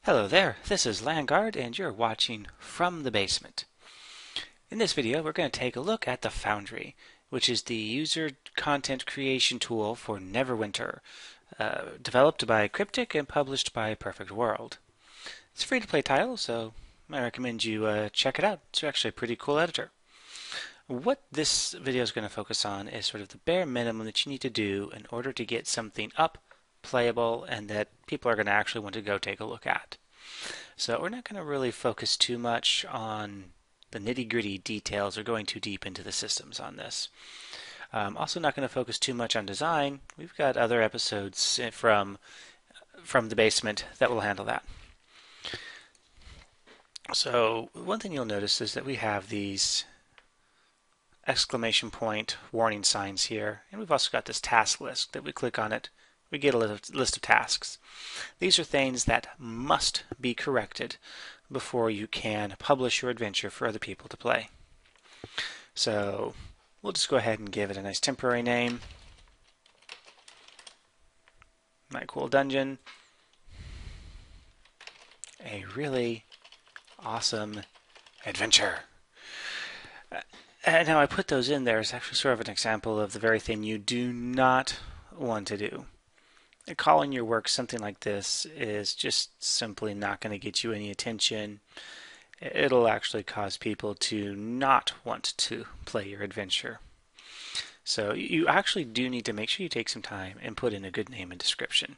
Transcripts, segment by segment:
Hello there, this is Landguard and you're watching From the Basement. In this video we're going to take a look at the Foundry, which is the user content creation tool for Neverwinter, developed by Cryptic and published by Perfect World. It's a free-to-play title, so I recommend you check it out. It's actually a pretty cool editor. What this video is going to focus on is sort of the bare minimum that you need to do in order to get something up, playable, and that people are going to actually want to go take a look at. So we're not going to really focus too much on the nitty-gritty details or going too deep into the systems on this. Also not going to focus too much on design. We've got other episodes from the basement that will handle that. So one thing you'll notice is that we have these exclamation point warning signs here, and we've also got this task list that we click on it. We get a list of tasks. These are things that must be corrected before you can publish your adventure for other people to play. So we'll just go ahead and give it a nice temporary name. My cool dungeon. A really awesome adventure. And now I put those in there as actually sort of an example of the very thing you do not want to do. Calling your work something like this is just simply not going to get you any attention. It'll actually cause people to not want to play your adventure. So you actually do need to make sure you take some time and put in a good name and description.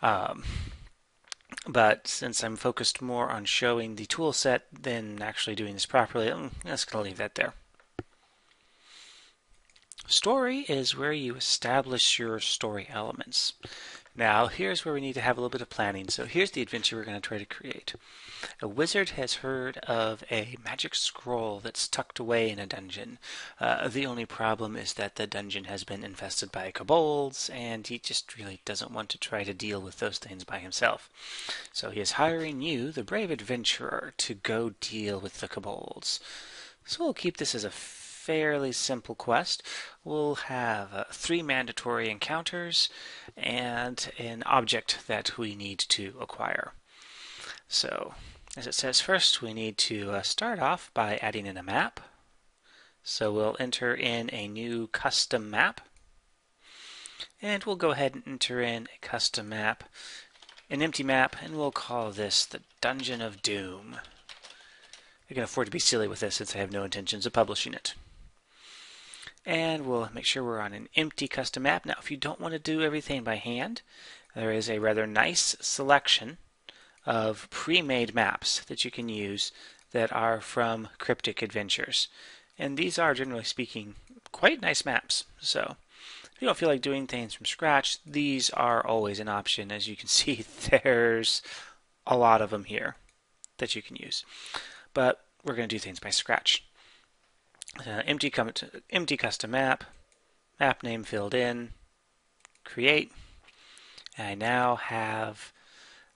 But since I'm focused more on showing the tool set than actually doing this properly, I'm just going to leave that there. Story is where you establish your story elements. Now, here's where we need to have a little bit of planning. So here's the adventure we're going to try to create. A wizard has heard of a magic scroll that's tucked away in a dungeon. The only problem is that the dungeon has been infested by kobolds, and he just really doesn't want to try to deal with those things by himself. So he is hiring you, the brave adventurer, to go deal with the kobolds. So we'll keep this as a fairly simple quest. We'll have 3 mandatory encounters and an object that we need to acquire. So, as it says, first we need to start off by adding in a map. So we'll enter in a new custom map. And we'll go ahead and enter in a custom map, an empty map, and we'll call this the Dungeon of Doom. I can afford to be silly with this since I have no intentions of publishing it. And we'll make sure we're on an empty custom map. Now, if you don't want to do everything by hand, there is a rather nice selection of pre-made maps that you can use that are from Cryptic Adventures. And these are, generally speaking, quite nice maps. So if you don't feel like doing things from scratch, these are always an option. As you can see, there's a lot of them here that you can use. But we're going to do things by scratch. Empty custom map, map name filled in, create, and I now have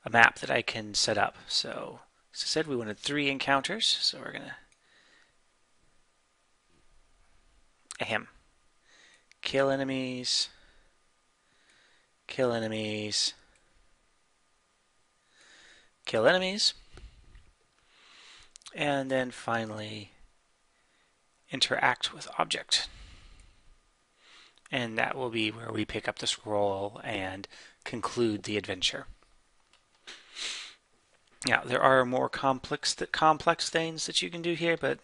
a map that I can set up. So, as I said, we wanted 3 encounters, so we're going to kill enemies, kill enemies, kill enemies, and then finally interact with object. And that will be where we pick up the scroll and conclude the adventure. Now, there are more complex things that you can do here, but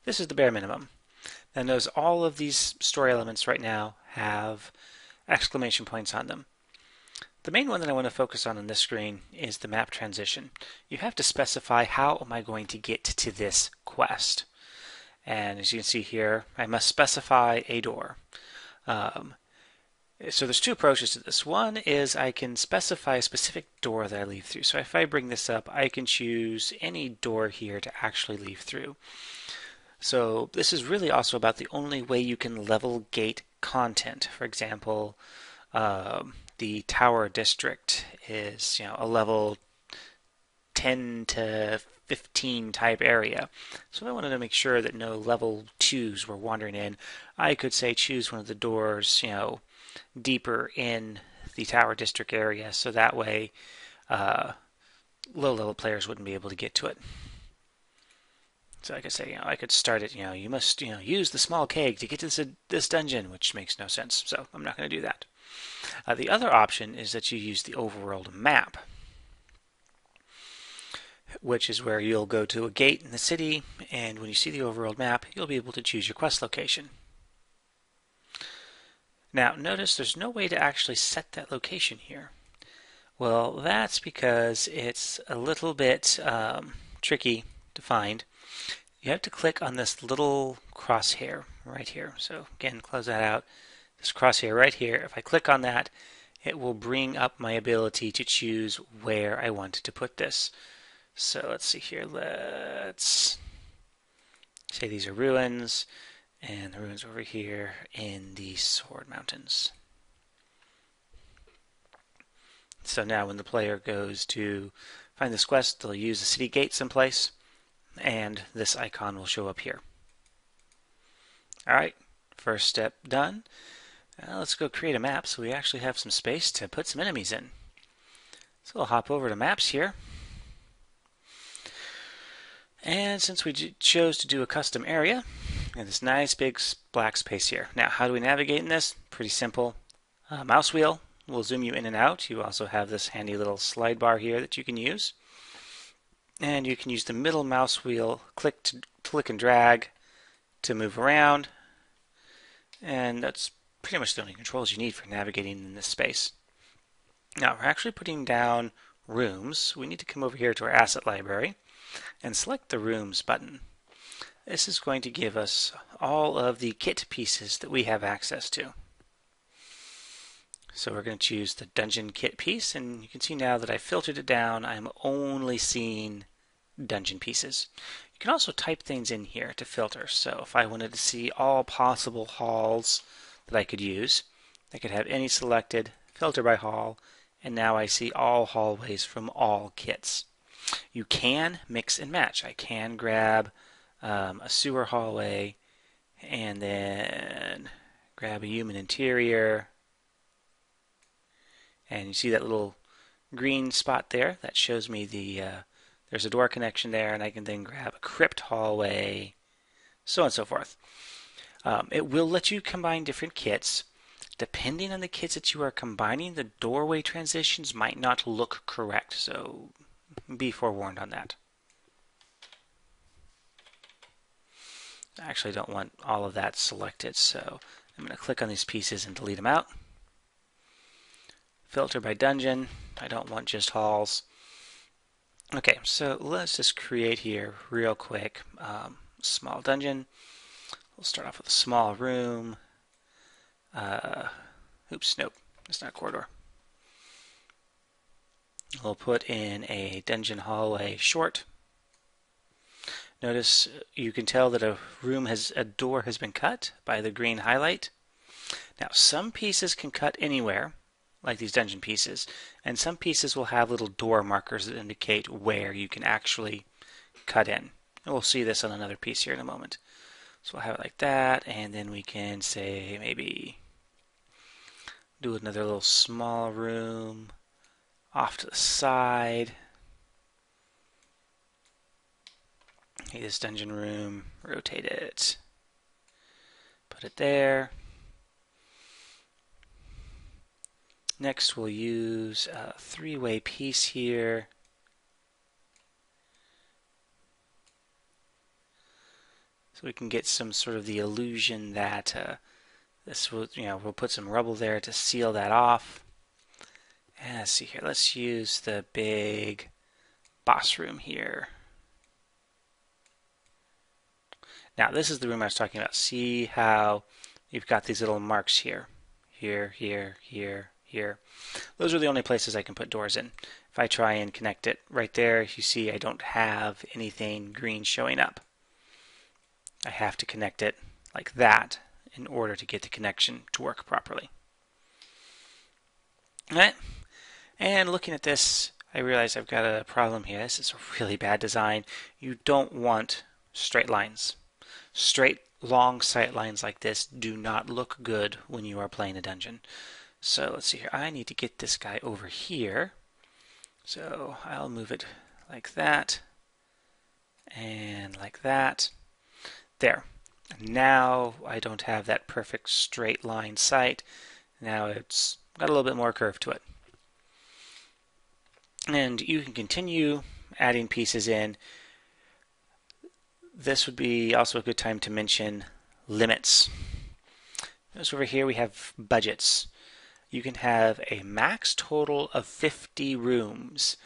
this is the bare minimum. And notice all of these story elements right now have exclamation points on them. The main one that I want to focus on this screen is the map transition. You have to specify, how am I going to get to this quest? And as you can see here, I must specify a door. So there's 2 approaches to this. One is I can specify a specific door that I leave through. So if I bring this up, I can choose any door here to actually leave through. So this is really also about the only way you can level gate content. For example, the Tower District is a level 10 to 15 type area. So I wanted to make sure that no level 2s were wandering in. I could say choose one of the doors, deeper in the Tower District area, so that way low-level players wouldn't be able to get to it. So I could say, I could start it, you must, use the small keg to get to this dungeon, which makes no sense. So I'm not going to do that. The other option is that you use the Overworld Map, which is where you'll go to a gate in the city, and when you see the Overworld Map, you'll be able to choose your quest location. Now, notice there's no way to actually set that location here. Well, that's because it's a little bit tricky to find. You have to click on this little crosshair right here. So again, close that out. This crosshair right here, if I click on that, it will bring up my ability to choose where I want to put this. So let's see here. Let's say these are ruins, and the ruins over here in the Sword Mountains. So now when the player goes to find this quest, they'll use the city gate someplace, and this icon will show up here. Alright, first step done. Now let's go create a map so we actually have some space to put some enemies in. So we'll hop over to maps here. And since we chose to do a custom area, we have this nice big black space here. Now how do we navigate in this? Pretty simple. Mouse wheel will zoom you in and out. You also have this handy little slide bar here that you can use. And you can use the middle mouse wheel, click and drag to move around. And that's pretty much the only controls you need for navigating in this space. Now, we're actually putting down rooms. We need to come over here to our asset library and select the rooms button. This is going to give us all of the kit pieces that we have access to. So we're going to choose the dungeon kit piece, and you can see now that I filtered it down, I'm only seeing dungeon pieces. You can also type things in here to filter. So if I wanted to see all possible halls that I could use, I could have any selected, filter by hall, and now I see all hallways from all kits. You can mix and match. I can grab a sewer hallway and then grab a human interior. And you see that little green spot there? That shows me there's a door connection there, and I can then grab a crypt hallway, so on and so forth. It will let you combine different kits. Depending on the kits that you are combining, the doorway transitions might not look correct, so be forewarned on that. I actually don't want all of that selected, so I'm going to click on these pieces and delete them out. Filter by dungeon. I don't want just halls. Okay, so let's just create here real quick. Small dungeon. We'll start off with a small room. Oops, nope, that's not corridor. We'll put in a dungeon hallway short. Notice you can tell that a door has been cut by the green highlight. Now some pieces can cut anywhere, like these dungeon pieces, and some pieces will have little door markers that indicate where you can actually cut in. And we'll see this on another piece here in a moment. So we'll have it like that, and then we can say maybe do another little small room off to the side. Hey, this dungeon room, rotate it, put it there. Next we'll use a three-way piece here. So we can get some sort of the illusion that this will, we'll put some rubble there to seal that off. And let's see here, let's use the big boss room here. Now this is the room I was talking about. See how you've got these little marks here. Here, here, here, here. Those are the only places I can put doors in. If I try and connect it right there, you see I don't have anything green showing up. I have to connect it like that in order to get the connection to work properly. Alright, and looking at this, I realize I've got a problem here. This is a really bad design. You don't want straight lines. Straight, long sight lines like this do not look good when you are playing a dungeon. So let's see here. I need to get this guy over here So I'll move it like that and like that. There. Now I don't have that perfect straight line sight. Now it's got a little bit more curve to it. And you can continue adding pieces in. This would be also a good time to mention limits. Notice over here we have budgets. You can have a max total of 50 rooms.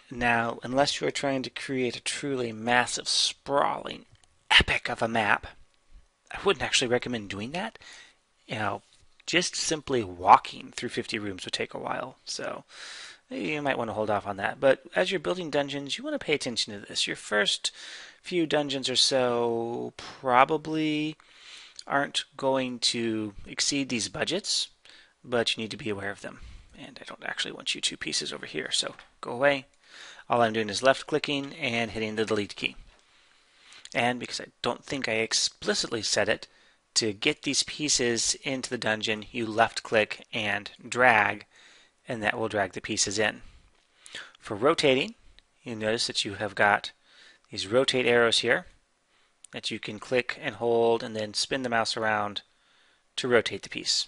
Now, unless you're trying to create a truly massive, sprawling, epic of a map, I wouldn't actually recommend doing that. Just simply walking through 50 rooms would take a while. So you might want to hold off on that. But as you're building dungeons, you want to pay attention to this. Your first few dungeons or so probably aren't going to exceed these budgets, but you need to be aware of them. And I don't actually want you two pieces over here, so go away. All I'm doing is left clicking and hitting the delete key. And because I don't think I explicitly said it, to get these pieces into the dungeon, you left click and drag, and that will drag the pieces in. For rotating, you notice that you have got these rotate arrows here that you can click and hold and then spin the mouse around to rotate the piece.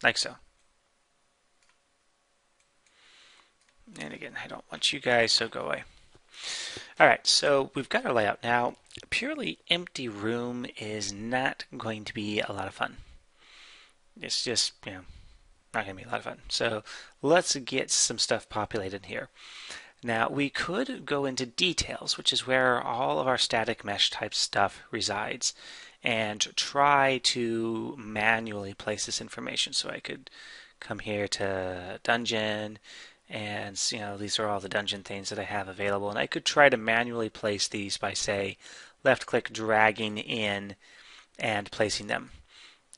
Like so. And again, I don't want you guys, so go away. Alright, so we've got our layout now. A purely empty room is not going to be a lot of fun. It's just, not going to be a lot of fun. So let's get some stuff populated here. Now, we could go into details, which is where all of our static mesh type stuff resides, and try to manually place this information. So I could come here to dungeon, and these are all the dungeon things that I have available, and I could try to manually place these by, say, left click dragging in and placing them.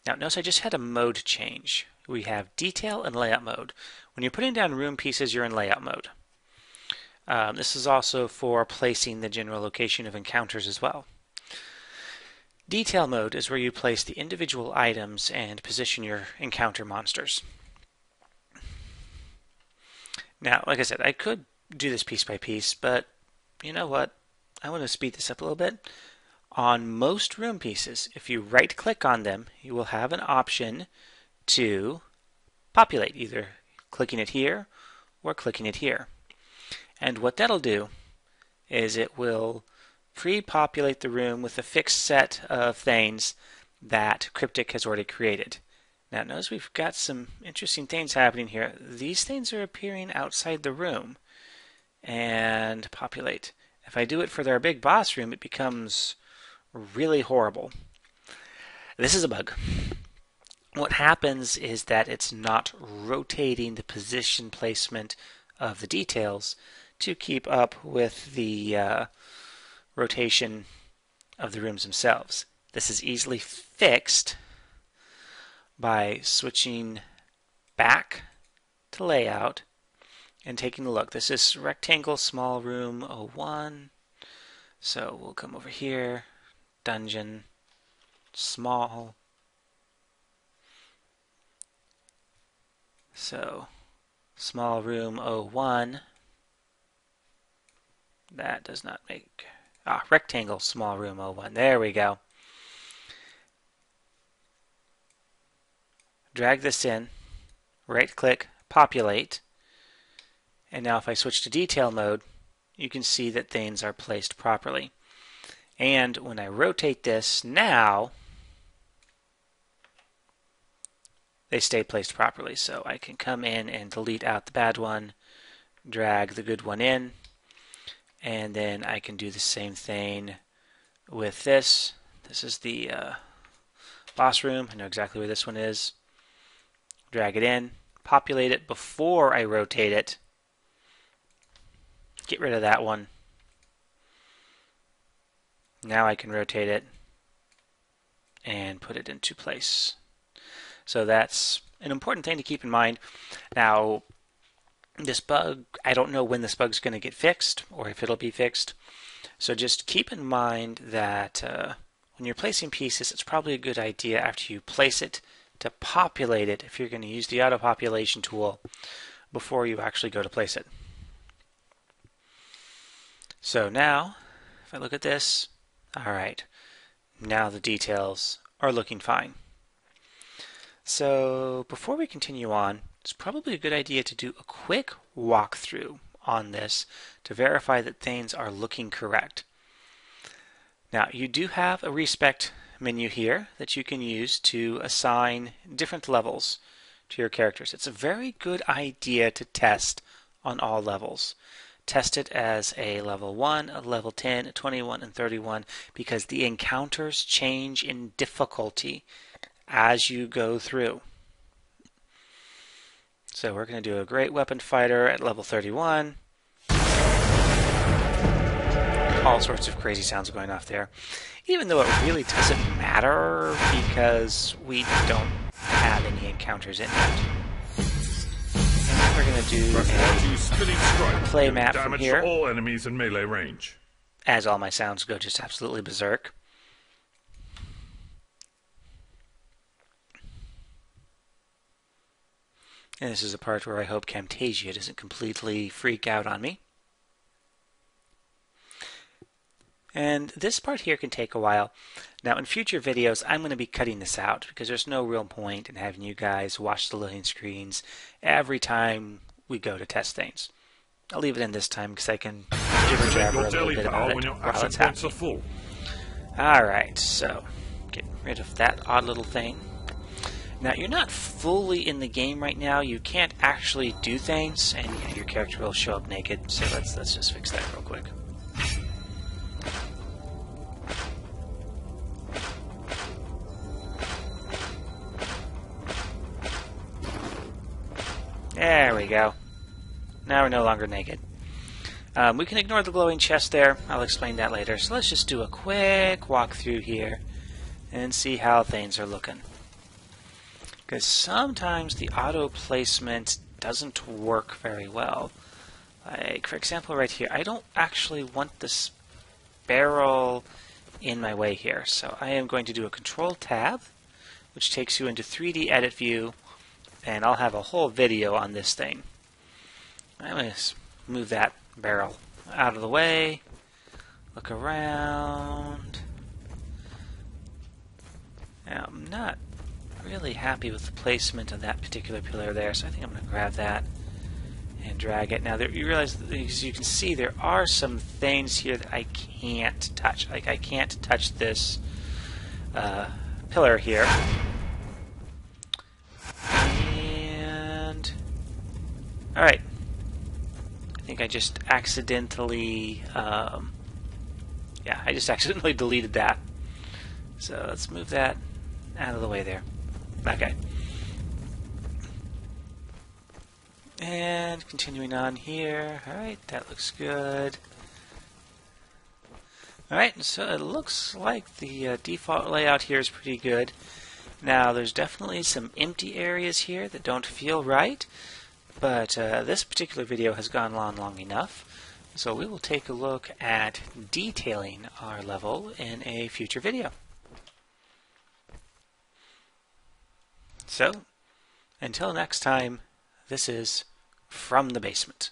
Now notice I just had a mode change. We have detail and layout mode. When you're putting down room pieces, you're in layout mode. This is also for placing the general location of encounters as well. Detail mode is where you place the individual items and position your encounter monsters. Now, like I said, I could do this piece by piece, but you know what? I want to speed this up a little bit. On most room pieces, if you right-click on them, you will have an option to populate, either clicking it here or clicking it here. And what that'll do is it will pre-populate the room with a fixed set of things that Cryptic has already created. Now notice we've got some interesting things happening here. These things are appearing outside the room. And populate. If I do it for their big boss room, it becomes really horrible. This is a bug. What happens is that it's not rotating the position placement of the details to keep up with the rotation of the rooms themselves. This is easily fixed by switching back to layout and taking a look. This is rectangle small room 01. So we'll come over here, dungeon, small. So small room 01. That does not make, rectangle small room 01. There we go. Drag this in, right click, populate, and now if I switch to detail mode, you can see that things are placed properly. And when I rotate this now, they stay placed properly. So I can come in and delete out the bad one, drag the good one in, and then I can do the same thing with this. This is the boss room. I know exactly where this one is. Drag it in, populate it before I rotate it, get rid of that one. Now I can rotate it and put it into place. So that's an important thing to keep in mind. Now, this bug, I don't know when this bug's going to get fixed or if it'll be fixed. So just keep in mind that when you're placing pieces, it's probably a good idea after you place it to populate it if you're going to use the auto population tool before you actually go to place it. So now, if I look at this, alright, now the details are looking fine. So before we continue on, it's probably a good idea to do a quick walkthrough on this to verify that things are looking correct. Now, you do have a respect menu here that you can use to assign different levels to your characters. It's a very good idea to test on all levels. Test it as a level 1, a level 10, a 21, and 31 because the encounters change in difficulty as you go through. So we're going to do a great weapon fighter at level 31. All sorts of crazy sounds going off there, even though it really doesn't matter because we don't have any encounters in yet. And we're going to do a play map from here, all enemies in melee range. as all my sounds go just absolutely berserk. And this is a part where I hope Camtasia doesn't completely freak out on me. And this part here can take a while. Now in future videos I'm going to be cutting this out because there's no real point in having you guys watch the loading screens every time we go to test things. I'll leave it in this time because I can jibber jabber a little bit about it while it's happening. Alright, so get rid of that odd little thing. Now you're not fully in the game right now. You can't actually do things, and yeah, your character will show up naked. So let's just fix that real quick. There we go. Now we're no longer naked. We can ignore the glowing chest there. I'll explain that later. So let's just do a quick walkthrough here and see how things are looking. Because sometimes the auto placement doesn't work very well. Like, for example, right here, I don't actually want this barrel in my way here. So I am going to do a Control Tab, which takes you into 3D Edit View, and I'll have a whole video on this thing. I'm going to move that barrel out of the way, look around. Now, I'm not really happy with the placement of that particular pillar there, so I think I'm going to grab that and drag it. Now, you realize, as you can see, there are some things here that I can't touch. Like, I can't touch this pillar here. And, alright. I think I just accidentally, I just accidentally deleted that. So let's move that out of the way there. Okay. And continuing on here. Alright, that looks good. Alright, so it looks like the default layout here is pretty good. Now, there's definitely some empty areas here that don't feel right, but this particular video has gone on long enough, so we will take a look at detailing our level in a future video. So, until next time, this is From the Basement.